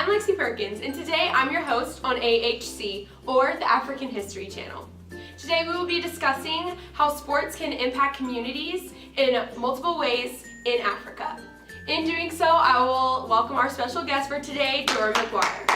I'm Lexi Perkins, and today I'm your host on AHC, or the African History Channel. Today we will be discussing how sports can impact communities in multiple ways in Africa. In doing so, I will welcome our special guest for today, Jorin McGuire.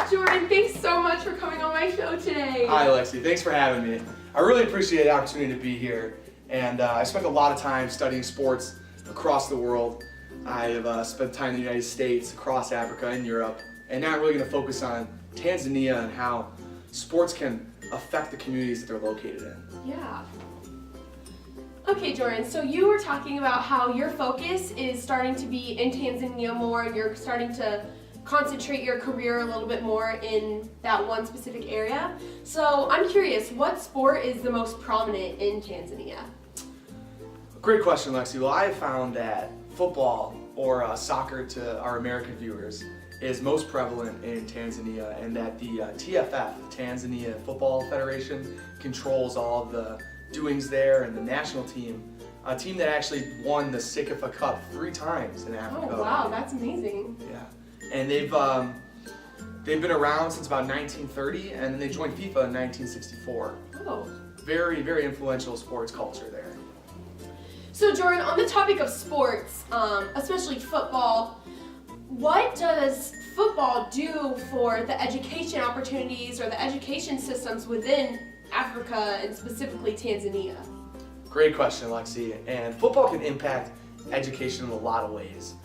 Jorin, thanks so much for coming on my show today. Hi Lexi, thanks for having me. I really appreciate the opportunity to be here, and I spent a lot of time studying sports across the world. I have spent time in the United States, across Africa and Europe, and now I'm really going to focus on Tanzania and how sports can affect the communities that they're located in. Yeah. Okay, Jorin, so you were talking about how your focus is starting to be in Tanzania more, and you're starting to concentrate your career a little bit more in that one specific area. So I'm curious, what sport is the most prominent in Tanzania? Great question, Lexi. Well, I have found that football, or soccer to our American viewers, is most prevalent in Tanzania, and that the TFF, Tanzania Football Federation, controls all of the doings there, and the national team, a team that actually won the Sikafa Cup 3 times in Africa. Oh wow, that's amazing. Yeah, and they've been around since about 1930, and then they joined FIFA in 1964. Oh. Very, very influential sports culture there. So Jorin, on the topic of sports, especially football, what does football do for the education opportunities or the education systems within Africa and specifically Tanzania? Great question, Lexi. And football can impact education in a lot of ways.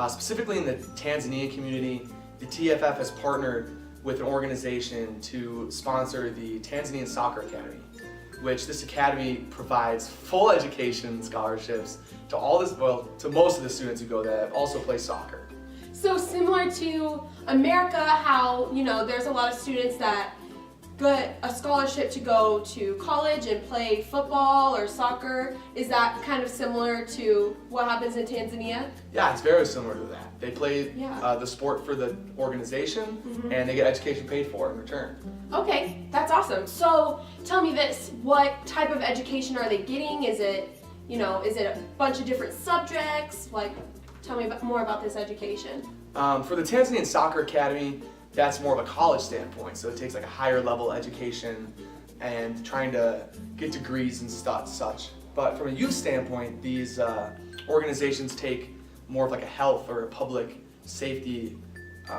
Specifically in the Tanzania community, the TFF has partnered with an organization to sponsor the Tanzanian Soccer Academy, which this academy provides full education scholarships to to most of the students who go there that also play soccer. So similar to America, how there's a lot of students that get a scholarship to go to college and play football or soccer. Is that kind of similar to what happens in Tanzania? Yeah, it's very similar to that. They play the sport for the organization, and they get education paid for in return. Okay, that's awesome. So tell me this, what type of education are they getting? Is it a bunch of different subjects? Like, tell me more about this education. For the Tanzanian Soccer Academy, that's more of a college standpoint, so it takes like a higher level education and trying to get degrees and such. But from a youth standpoint, these organizations take more of like a health or a public safety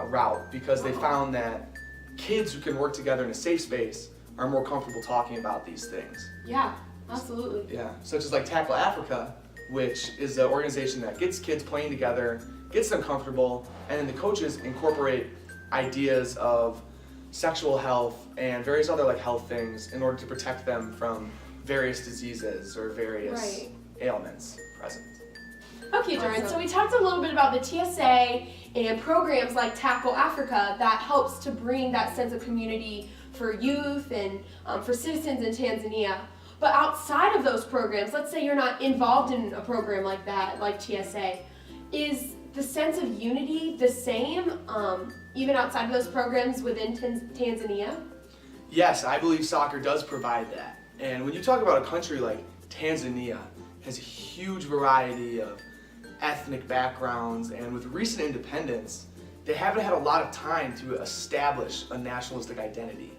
route, because they found that kids who can work together in a safe space are more comfortable talking about these things. Yeah, absolutely. Yeah, such as like Tackle Africa, which is an organization that gets kids playing together, gets them comfortable, and then the coaches incorporate ideas of sexual health and various other like health things in order to protect them from various diseases or various ailments present. Okay, Jorin, so we talked a little bit about the TSA and programs like Tackle Africa that helps to bring that sense of community for youth and for citizens in Tanzania. But outside of those programs, let's say you're not involved in a program like that, like TSA, is the sense of unity the same even outside of those programs within Tanzania? Yes, I believe soccer does provide that. And when you talk about a country like Tanzania, it has a huge variety of ethnic backgrounds, and with recent independence, they haven't had a lot of time to establish a nationalistic identity.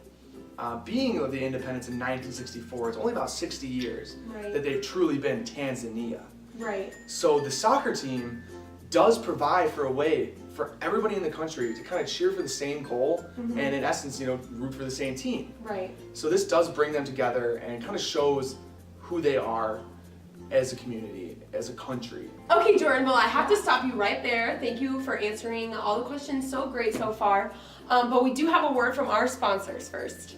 Being of the independence in 1964, it's only about 60 years that they've truly been Tanzania. Right. So the soccer team does provide for a way for everybody in the country to kind of cheer for the same goal and in essence, root for the same team. Right. So this does bring them together and kind of shows who they are as a community, as a country. Okay, Jorin, well, I have to stop you right there. Thank you for answering all the questions so great so far. But we do have a word from our sponsors first.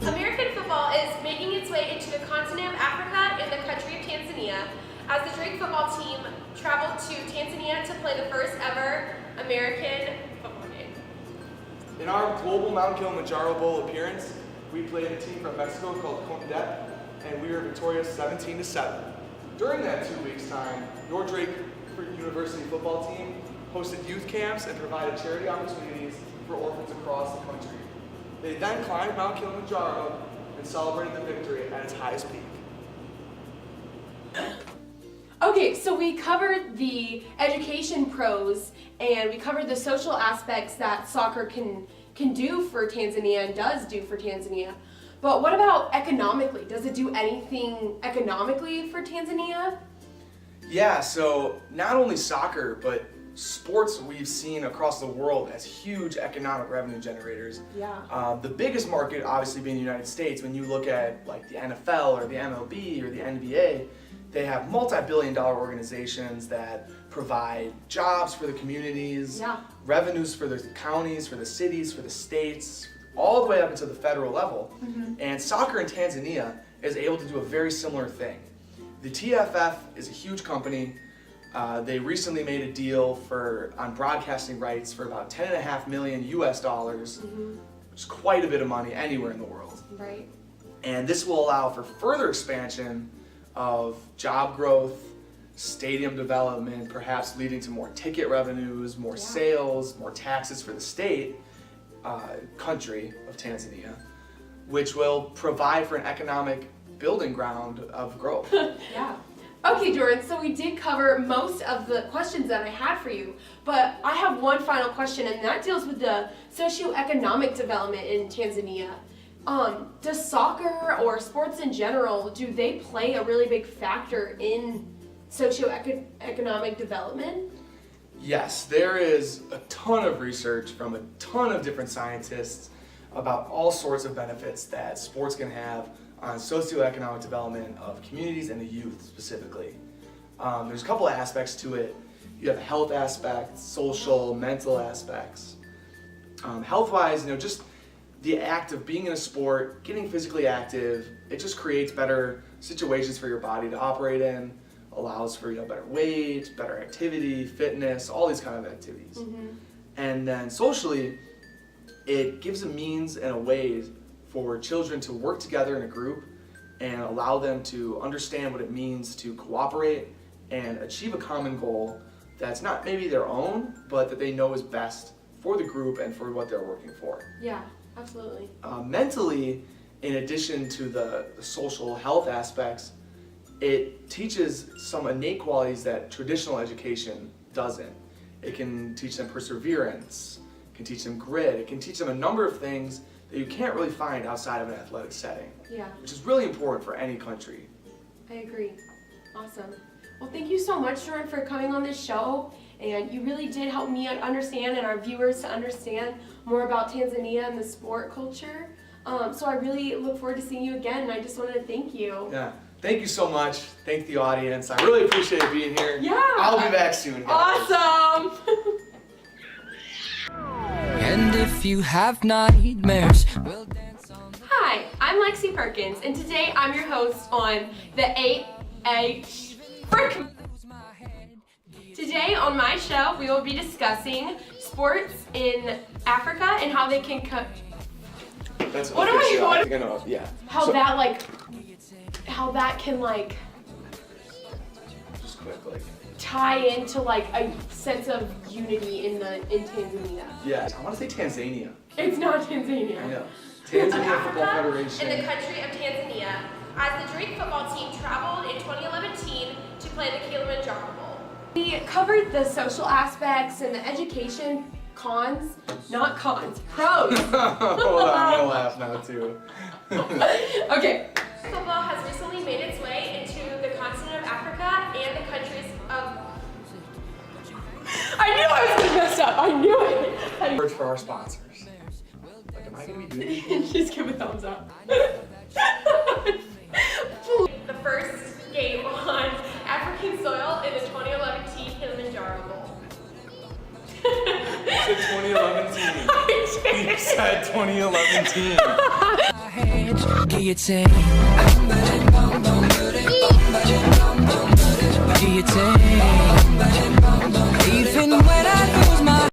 American football is making its way into the continent of Africa and the country of Tanzania as the Drake football team traveled to Tanzania to play the first ever American football game. In our global Mount Kilimanjaro Bowl appearance, we played a team from Mexico called Condep, and we were victorious 17-7. During that 2 weeks' time, your Drake University football team hosted youth camps and provided charity opportunities for orphans across the country. They then climbed Mount Kilimanjaro and celebrating the victory at its highest peak. Okay, so we covered the education pros and we covered the social aspects that soccer can do for Tanzania and does do for Tanzania. But what about economically? Does it do anything economically for Tanzania? Yeah, so not only soccer, but sports we've seen across the world as huge economic revenue generators. Yeah. The biggest market obviously being the United States. When you look at like the NFL or the MLB or the NBA, they have multi-billion-dollar organizations that provide jobs for the communities, Yeah. revenues for the counties, for the cities, for the states, all the way up into the federal level. And soccer in Tanzania is able to do a very similar thing. The TFF is a huge company. They recently made a deal on broadcasting rights for about $10.5 million US, which is quite a bit of money anywhere in the world. Right. And this will allow for further expansion of job growth, stadium development, perhaps leading to more ticket revenues, more sales, more taxes for the country of Tanzania, which will provide for an economic building ground of growth. Yeah. Okay, Jorin, so we did cover most of the questions that I had for you, but I have one final question, and that deals with the socioeconomic development in Tanzania. Does soccer or sports in general, do they play a really big factor in socioeconomic development? Yes, there is a ton of research from a ton of different scientists about all sorts of benefits that sports can have on socioeconomic development of communities and the youth specifically. There's a couple of aspects to it. You have health aspects, social, mental aspects. Health-wise, just the act of being in a sport, getting physically active, it just creates better situations for your body to operate in, allows for better weight, better activity, fitness, all these kind of activities. And then socially, it gives a means and a way for children to work together in a group and allow them to understand what it means to cooperate and achieve a common goal that's not maybe their own, but that they know is best for the group and for what they're working for. Yeah, absolutely. Mentally, in addition to the social health aspects, it teaches some innate qualities that traditional education doesn't. It can teach them perseverance, it can teach them grit, it can teach them a number of things that you can't really find outside of an athletic setting. Yeah. Which is really important for any country. I agree. Awesome. Well, thank you so much, Jorin, for coming on this show. And you really did help me understand and our viewers to understand more about Tanzania and the sport culture. So I really look forward to seeing you again, and I just wanted to thank you. Yeah. Thank you so much. Thank the audience. I really appreciate being here. Yeah. I'll be back soon, guys. Awesome. And if you have nightmares, we'll dance on. Hi, I'm Lexi Perkins, and today I'm your host on the Perkins. Today on my show, we will be discussing sports in Africa and how they can That's What am I- official. what- I think I know. Yeah. how So- that can Just quick, tie into a sense of unity in Tanzania. Yeah. I want to say Tanzania. It's not Tanzania. I know. Tanzania Football Africa Federation. and the country of Tanzania, as the Drake football team traveled in 2011 to play the Kilimanjaro Bowl. We covered the social aspects and the education pros. Hold on, I'm gonna laugh now too. Okay. Football has recently made its way into the continent of Africa and the countries of... I knew I was gonna mess up. I knew it. Search for our sponsors. Am I gonna be doing these? Just give a thumbs up. The first game on African soil in the 2011 Kilimanjaro Bowl. You said 2011 team. You said 2011 team. Guillotine. Guillotine.